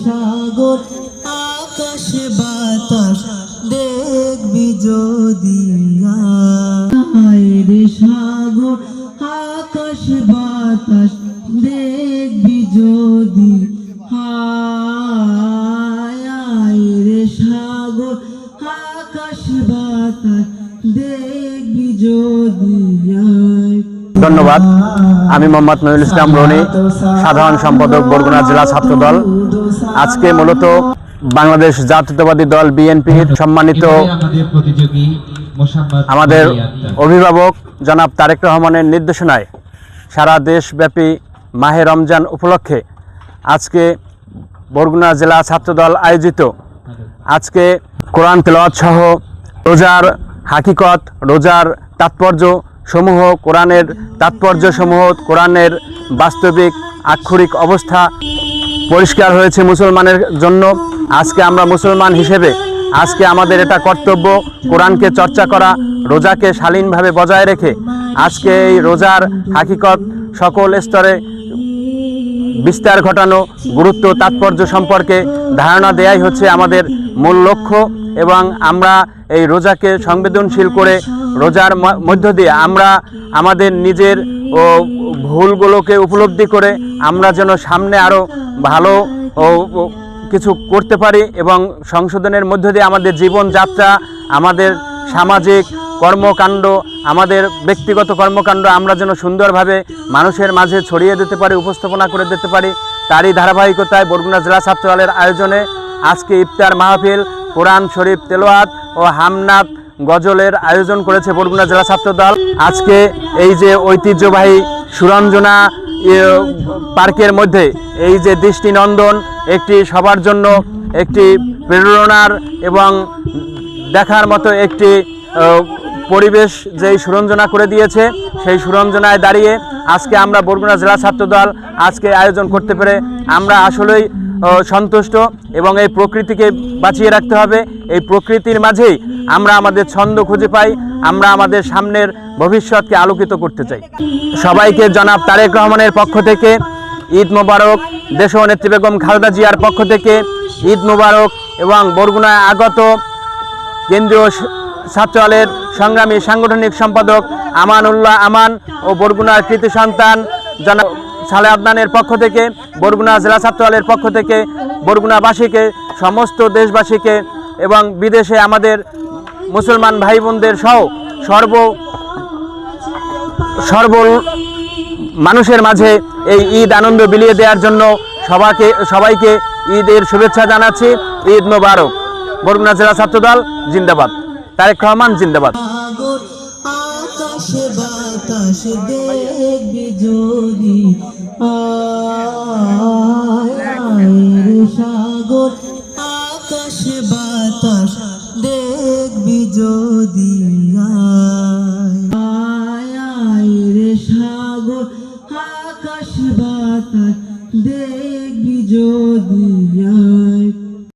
সাগর আকাশ বাতাস দেখবি যদি আয় রে সাগর আকাশ বাতাস দেখবি যদি আয় রে সাগর আকাশ বাতাস দেখবি যদি। ধন্যবাদ। আমি মোহাম্মদ নজরুল ইসলাম রনি, সাধারণ সম্পাদক বরগুনা জেলা ছাত্রদল। আজকে মূলত বাংলাদেশ জাতীয়তাবাদী দল বিএনপির সম্মানিত আমাদের অভিভাবক জনাব তারেক রহমানের নির্দেশনায় সারা দেশব্যাপী মাহে রমজান উপলক্ষে আজকে বরগুনা জেলা ছাত্রদল আয়োজিত আজকে কোরআন তেলাওয়াত সহ রোজার হাকিকত, রোজার তাৎপর্য সমূহ, কোরআনের তাৎপর্য সমূহ, কোরআনের বাস্তবিক আক্ষরিক অবস্থা পরিষ্কার হয়েছে মুসলমানের জন্য। আজকে আমরা মুসলমান হিসেবে আজকে আমাদের এটা কর্তব্য কোরআনকে চর্চা করা, রোজাকে শালীনভাবে বজায় রেখে আজকে এই রোজার হাকিকত সকল স্তরে বিস্তার ঘটানো, গুরুত্ব তাৎপর্য সম্পর্কে ধারণা দেয়াই হচ্ছে আমাদের মূল লক্ষ্য। এবং আমরা এই রোজাকে সংবেদনশীল করে রোজার মধ্য দিয়ে আমরা আমাদের নিজের ভুলগুলোকে উপলব্ধি করে আমরা যেন সামনে আরও ভালো কিছু করতে পারি এবং সংশোধনের মধ্য দিয়ে আমাদের জীবনযাত্রা, আমাদের সামাজিক কর্মকাণ্ড, আমাদের ব্যক্তিগত কর্মকাণ্ড আমরা যেন সুন্দরভাবে মানুষের মাঝে ছড়িয়ে দিতে পারি, উপস্থাপনা করে দিতে পারি। তারই ধারাবাহিকতায় বরগুনা জেলা ছাত্রদলের আয়োজনে আজকে ইফতার মাহফিল, কোরআন শরীফ তেলাওয়াত ও হামনাত গজলের আয়োজন করেছে বরগুনা জেলা ছাত্রদল। আজকে এই যে ঐতিহ্যবাহী সুরঞ্জনা পার্কের মধ্যে এই যে দৃষ্টিনন্দন একটি সবার জন্য একটি প্রেরণার এবং দেখার মতো একটি পরিবেশ যেই সুরঞ্জনা করে দিয়েছে, সেই সুরঞ্জনায় দাঁড়িয়ে আজকে আমরা বরগুনা জেলা ছাত্রদল আজকে আয়োজন করতে পেরে আমরা আসলেই সন্তুষ্ট। এবং এই প্রকৃতিকে বাঁচিয়ে রাখতে হবে, এই প্রকৃতির মাঝেই আমরা আমাদের ছন্দ খুঁজে পাই, আমরা আমাদের সামনের ভবিষ্যৎকে আলোকিত করতে চাই। সবাইকে জনাব তারেক রহমানের পক্ষ থেকে ঈদ মোবারক, দেশনেত্রী বেগম খালেদা জিয়ার পক্ষ থেকে ঈদ মোবারক এবং বরগুনায় আগত কেন্দ্রীয় ছাত্রদলের সংগ্রামী সাংগঠনিক সম্পাদক আমানুল্লাহ আমান ও বরগুনার কৃতি সন্তান জনাব সালে আদনানের পক্ষ থেকে, বরগুনা জেলা ছাত্রদলের পক্ষ থেকে বরগুনাবাসীকে, সমস্ত দেশবাসীকে এবং বিদেশে আমাদের মুসলমান ভাই বোনদের সহ সর্ব মানুষের মাঝে এই ঈদ আনন্দ বিলিয়ে দেওয়ার জন্য সবাইকে ঈদের শুভেচ্ছা জানাচ্ছি। ঈদ মোবারক। বরগুনা জেলা ছাত্রদল জিন্দাবাদ। তারেক রহমান জিন্দাবাদ। আকাশ বাতাস দেখবি যদি আয় সাগর আকাশ বাতাস দেখবি যদি।